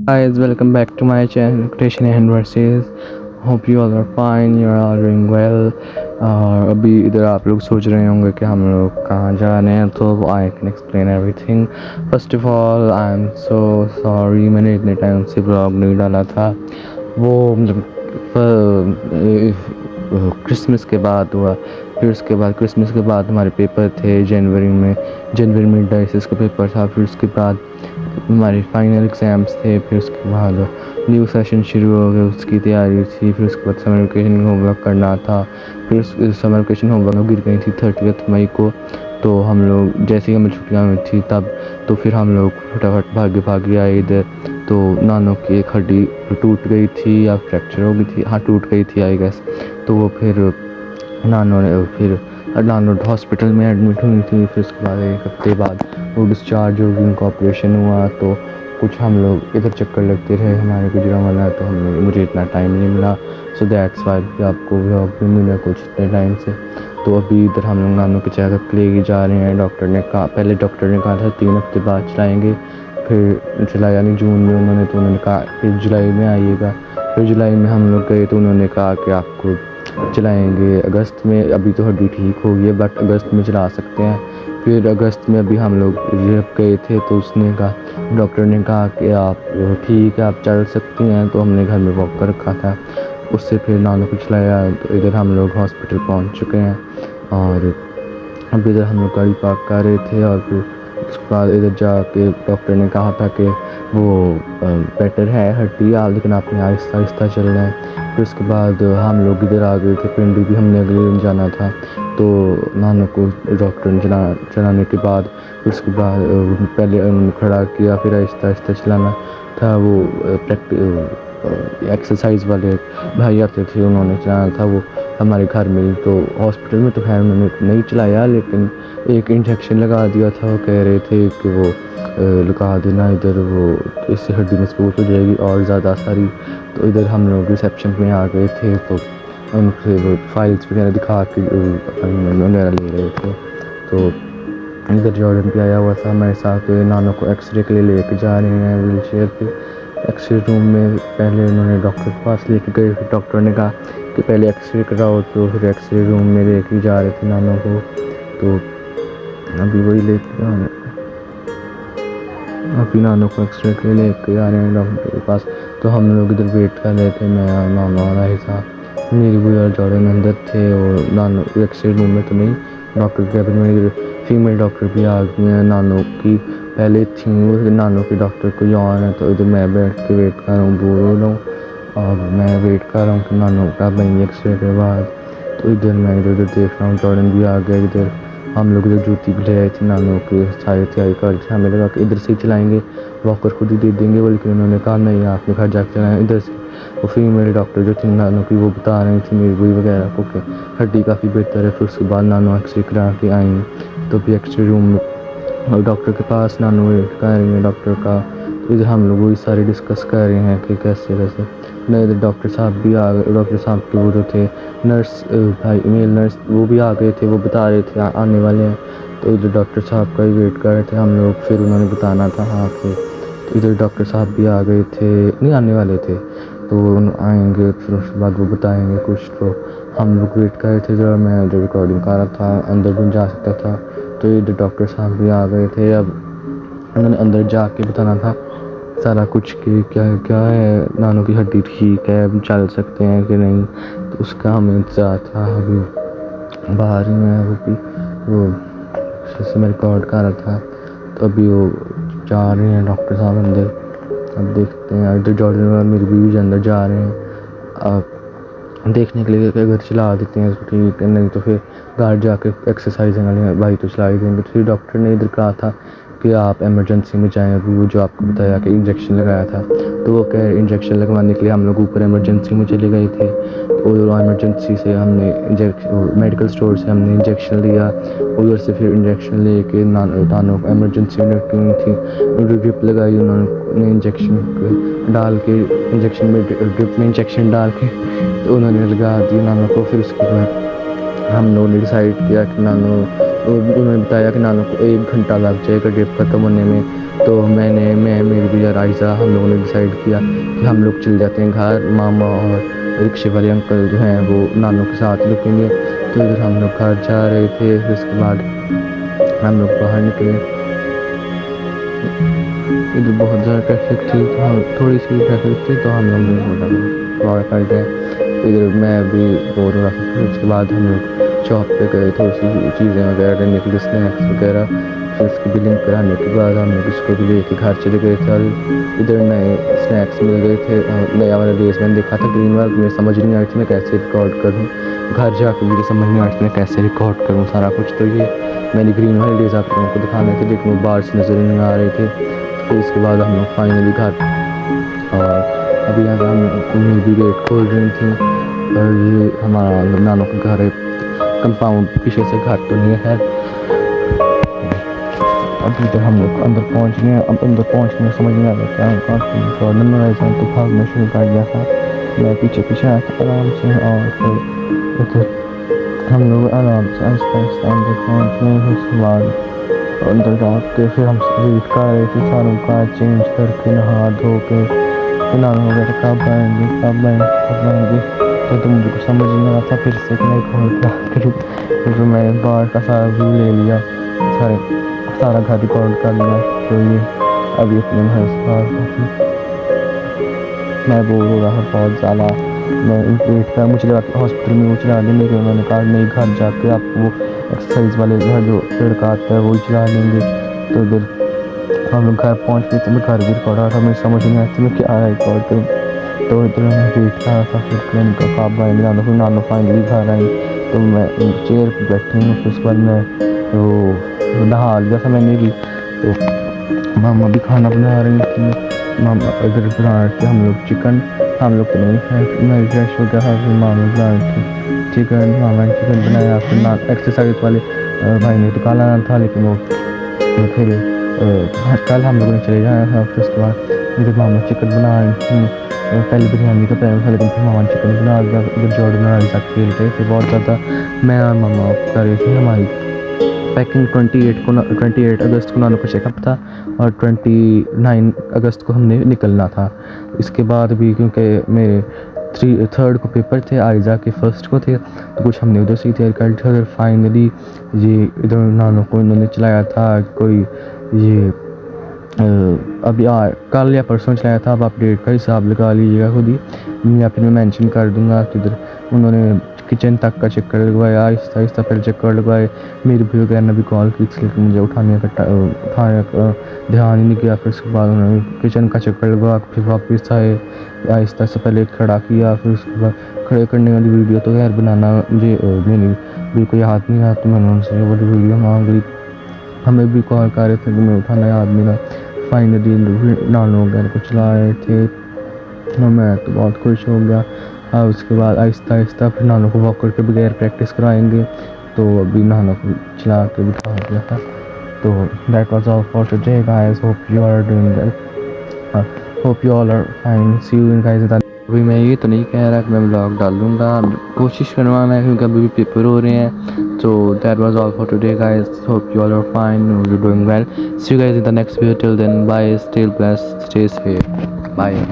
Guys, welcome back to my channel Creation and Versus. Hope you all are fine, you are all doing well. और अभी इधर आप लोग सोच रहे होंगे कि हम लोग कहाँ जा रहे हैं, तो I can explain everything. First of all I am so sorry, मैंने इतने टाइम से ब्लॉग नहीं डाला था. वो क्रिसमस के बाद हुआ. फिर उसके बाद क्रिसमस के बाद हमारे पेपर थे जनवरी में डाइसिस का पेपर था. फिर उसके बाद हमारे फाइनल एग्ज़ाम्स थे. फिर उसके बाद न्यू सेशन शुरू हो गया, उसकी तैयारी थी. फिर उसके बाद समर वेकेशन होमवर्क करना था. फिर समर वेकेशन होमवर्क गिर गई थी 30 मई को. तो हम लोग जैसे ही हमें छुट्टियाँ हुई थी तब तो फिर हम लोग फटाफट भागे आए इधर. तो नानों की एक हड्डी टूट गई थी या फ्रैक्चर हो गई थी, हाँ टूट गई थी आई गेस. तो वो फिर नानो हॉस्पिटल में एडमिट हुई थी. फिर उसके बाद एक हफ्ते बाद वो डिस्चार्ज हो गई, उनका ऑपरेशन हुआ. तो कुछ हम लोग इधर चक्कर लगते रहे हमारे गुजरांवाला. तो मुझे इतना टाइम नहीं मिला, सो दैट्स वाई भी आपको व्लॉग भी मिला कुछ इतने टाइम से. तो अभी इधर हम लोग नानों के चेकअप ले जा रहे हैं. पहले डॉक्टर ने कहा था 3 हफ्ते बाद चलाएँगे. फिर जुलाई यानी जून में उन्होंने कहा फिर जुलाई में आइएगा. फिर जुलाई में हम लोग गए तो उन्होंने कहा कि आपको चलाएँगे अगस्त में. अभी तो हड्डी ठीक हो गई है बट अगस्त में चला सकते हैं. फिर अगस्त में अभी हम लोग जब गए थे तो डॉक्टर ने कहा कि आप ठीक है, आप चल सकती हैं. तो हमने घर में वॉकर रखा था, उससे फिर नानों को चलाया. तो इधर हम लोग हॉस्पिटल पहुंच चुके हैं और अभी इधर हम लोग गाड़ी पार्क कर रहे थे. और फिर उसके बाद इधर जाके डॉक्टर ने कहा था कि वो बेटर है हड्डी आप, लेकिन आपने आहिस्ता आहिस्ता चलना है. फिर उसके बाद हम लोग इधर आ गए थे. पिंडी भी हमने अगले दिन जाना था. तो नानों को डॉक्टर ने चलाने के बाद फिर उसके बाद पहले उन्होंने खड़ा किया, फिर आहिस्ता आहिस्ता चलाना था. वो एक्सरसाइज वाले भाई आते थे, उन्होंने चलाना था वो हमारे घर में ही. तो हॉस्पिटल में तो खैर उन्होंने नहीं चलाया, लेकिन एक इंजेक्शन लगा दिया था. वो कह रहे थे कि वो लगा देना इधर, वो इससे हड्डी मजबूत हो जाएगी और ज़्यादा सारी. तो इधर हम लोग रिसेप्शन में आ गए थे, तो उनसे वो फाइल्स वगैरह दिखा के अपॉइंटमेंट वगैरह ले रहे थे. तो इधर जॉर्डन भी आया हुआ था हमारे साथ. तो नानों को एक्सरे के लिए लेके जा रहे हैं व्हील चेयर पे. एक्सरे रूम में पहले उन्होंने डॉक्टर के पास लेके गए. फिर डॉक्टर ने कहा कि पहले एक्सरे कराओ, तो फिर एक्सरे रूम में लेके जा रहे थे नानों को. तो अभी वही लेके अभी नानों को एक्सरे के लिए लेके आ रहे हैं डॉक्टर के पास. तो हम लोग इधर वेट कर रहे थे, मैं और नाना वाला ही था. मेरी बुआ और जॉर्डन अंदर थे और नानों एक्सरे रूम में तो नहीं, डॉक्टर कैबिन में. इधर फीमेल डॉक्टर भी आ गई हैं. नानों की पहले थी वो नानों की डॉक्टर कोई और है. तो इधर मैं बैठ के वेट कर रहा हूँ, बोर हो रहा हूँ. और मैं वेट कर रहा हूँ कि नानों का बनी एक्सरे के बाद. तो इधर मैं इधर उधर देख रहा हूँ, जॉर्डन भी आ गया. इधर हम लोग इधर जूती भी ले आए थे नानों के, सारी तैयारी कर थे. हमें लगा कि इधर से ही चलाएँगे, वॉकर खुद ही दे देंगे वो, लेकिन उन्होंने कहा नहीं आपने घर जाकर चलाएँ इधर से. वो फीमेल डॉक्टर जो थी नानों की, वो बता रही थी मेरी बुई वगैरह को कि हड्डी काफ़ी बेहतर है. फिर उसके बाद नानों एक्सरे करा के आई. तो भी एक्सरे रूम में और डॉक्टर के पास नानों वेट कर रही हैं डॉक्टर का. तो इधर हम लोग वही सारे डिस्कस कर रहे हैं कि कैसे नहीं. इधर डॉक्टर साहब भी आ गए. डॉक्टर साहब के वो जो थे नर्स भाई मेल नर्स वो भी आ गए थे, वो बता रहे थे आने वाले हैं. तो इधर डॉक्टर साहब का ही वेट कर रहे थे हम लोग. फिर उन्होंने बताना था हाँ कि. तो इधर डॉक्टर साहब भी आ गए थे, नहीं आने वाले थे. तो आएंगे फिर उसके बाद वो बताएंगे कुछ. तो हम लोग वेट कर रहे थे. जब मैं जो रिकॉर्डिंग कर रहा था अंदर भी जा सकता था. तो इधर डॉक्टर साहब भी आ गए थे. अब उन्होंने अंदर जाके बताना था सारा कुछ कि क्या क्या है, नानों की हड्डी ठीक है, चल सकते हैं कि नहीं. तो उसका हमें इंतजार था. अभी बाहर ही मैं वो भी वो जैसे मैं रिकॉर्ड कर रहा था. तो अभी वो जा रहे हैं डॉक्टर साहब अंदर. अब देखते हैं. इधर जॉर्डन और मेरी बीवी अंदर जा रहे हैं अब देखने के लिए कि अगर चला देते हैं तो ठीक है, नहीं तो फिर घर जाके एक्सरसाइज वाले भाई तो चला ही देंगे. तो फिर डॉक्टर ने इधर कहा था कि आप एमरजेंसी में जाएँ. अभी वो जो आपको बताया कि इंजेक्शन लगाया था, तो वो कह इंजेक्शन लगवाने के लिए हम लोग ऊपर एमरजेंसी में चले गए थे. तो एमरजेंसी से हमने मेडिकल स्टोर से हमने इंजेक्शन लिया. उधर से फिर इंजेक्शन लेके नानों को एमरजेंसी में रखी थी. ड्रिप लगाई उन्होंने इंजेक्शन डाल के, इंजेक्शन में ड्रिप में इंजेक्शन डाल के तो उन्होंने लगा दी नानों को. फिर उसके बाद हम लोगों ने डिसाइड किया कि उन्होंने बताया कि नानों को 1 घंटा लग जाएगा ड्रिप ख़त्म होने में. तो मैं मेरी भैया राइसा हम लोगों ने डिसाइड किया कि हम लोग चल जाते हैं घर। मामा और रिक्शे वाले अंकल जो हैं वो नानों के साथ रुकेंगे। तो इधर हम लोग घर जा रहे थे। फिर उसके बाद हम लोग बाहर निकले। इधर बहुत ज़्यादा ट्रैफिक थी, तो हम थोड़ी सी ट्रैफिक थी तो हम लोग थोड़ा कर गए। इधर मैं भी बोर हो रहा था। फिर उसके बाद हम लोग शॉप पे गए, थोड़ी सी चीज़ें वगैरह लेने के लिए, स्नैक्स वगैरह। फिर उसकी बिलिंग कराने के बाद हम लोग इसको भी लेके घर चले गए थे। और इधर नए स्नैक्स मिल गए थे। नया वाला रेस मैंने देखा था ग्रीन वाला, मुझे समझ नहीं आई थी मैं कैसे रिकॉर्ड करूँ। घर जाकर मुझे समझ नहीं आई थी मैं कैसे रिकॉर्ड करूँ सारा कुछ। तो ये मैंने ग्रीन वाले रेस आप लोगों को दिखाने थे, लेकिन वो बाहर से नज़र नहीं आ रहे थे। फिर इसके बाद हम लोग फाइनली घर, और अभी यहाँ हम मूवी गेट खोल रही थी। और ये हमारा नानों का घर है, कंपाउंड पीछे से घर तो नहीं है। अभी तक हम लोग अंदर पहुँच गए। अब अंदर पहुँचने में समझ नहीं आ रहा क्या प्रॉब्लम में ऐसा तो भागना शुरू कर दिया था। मैं पीछे पीछे आया था आराम से, और फिर उधर हम लोग आराम से आहिस्ता आहिस्ता अंदर पहुँच गए। उसके बाद अंदर जाके फिर हम वेट कर रहे थे सारों का चेंज करके, नहा धो के। फिर नाना वगैरह कब आएंगे कब आएंगे कब आएंगे, तो मुझे कुछ समझ नहीं आ रहा था फिर से कि मैं कौन क्या करूँ। फिर मैंने बाहर का सारा व्यू ले लिया, सारा घर रिकॉर्ड कर लिया। तो ये अभी अपने घर से मैं बोर हो रहा बहुत ज़्यादा। मैं वेट कर, मुझे लगा कि हॉस्पिटल में वो चला देंगे, लेकिन उन्होंने कहा नहीं, घर जाके आप वो एक्सरसाइज वाले घर जो लड़का आता है वही चला लेंगे। तो इधर हम लोग घर पहुँच गए। तो मैं घर भी रिकॉर्ड आ रहा था, मुझे समझ नहीं आया था मैं क्या रिकॉर्ड करूँ। तो इधर मैं वेट कर रहा था। फिर मैंने कहा कब आएंगे नानो, फिर नानो फाइनली घर आई। तो मैं चेयर पर बैठी हूँ। फिर उसके बाद मैं तो नहा लिया था मैंने भी। तो मामा भी खाना बना रही थी। मामा इधर बना रहे थे हम लोग चिकन, हम लोग तो नहीं खाए। मैं फ्रेश हो गया था। फिर मामा बना रही थी चिकन, मामा ने चिकन बनाया। फिर ना एक्सरसाइज वाले भाई ने तो कल आना था, लेकिन वो फिर कल हम लोगों ने चले जाना था। फिर उसके बाद इधर मामा चिकन बना रही थी। पहले बिरयानी का प्लान था, लेकिन फिर मामा चिकन बना दिया। इधर जॉर्डन और साथ खेल रहे थे बहुत ज़्यादा। मैं और मामा कर रहे थे हमारी पैकिंग। 28 अगस्त को नानों का चेकअप था, और 29 अगस्त को हमने निकलना था। इसके बाद भी क्योंकि मेरे 3rd को पेपर थे, आयजा के 1st को थे, तो कुछ हमने उधर से ही तैयारी कर ली थी। और फाइनली ये इधर नानों को इन्होंने चलाया था कोई ये अभी कल या परसों चलाया था। अब आप डेट का हिसाब लगा लीजिएगा खुद ही, या फिर मैं मेंशन कर दूंगा। तो इधर उन्होंने किचन तक का चक्कर लगवाया, आहिस्ता आहिस्ता फिर चक्कर लगवाए। मेरे भी वगैरह ने भी कॉल की थी, लेकिन मुझे उठाने का ध्यान ही नहीं किया। फिर उसके बाद उन्होंने किचन का चक्कर लगवा, फिर वापस आए, आहिस्ता आहिस्ता पहले खड़ा किया। फिर उसके बाद खड़े करने वाली वीडियो तो यार बनाना मुझे मेरी बिल्कुल याद नहीं रहा, तो मैंने उनसे वो वीडियो मांग ली। हमें भी कॉल कर रहे थे कि मैं उठाना याद नहीं रहा। फाइनली नानों वगैरह को चला रहे थे, और मैं तो बहुत खुश हो गया। और उसके बाद आहिस्ता आहिस्ता फिर नानों को वॉकर के बगैर प्रैक्टिस कराएंगे। तो अभी नानों को चला के बिठा दिया था। तो that was all for today guys, hope you are doing well, hope you all are fine, see you in guys. अभी मैं ये तो नहीं कह रहा कि मैं व्लॉग डालूंगा, कोशिश करूँगा मैं, क्योंकि अभी भी पेपर हो रहे हैं। तो that was all for today guys, hope you all are fine, you doing well, see you guys in the next video, till then bye, stay blessed, stay safe, bye.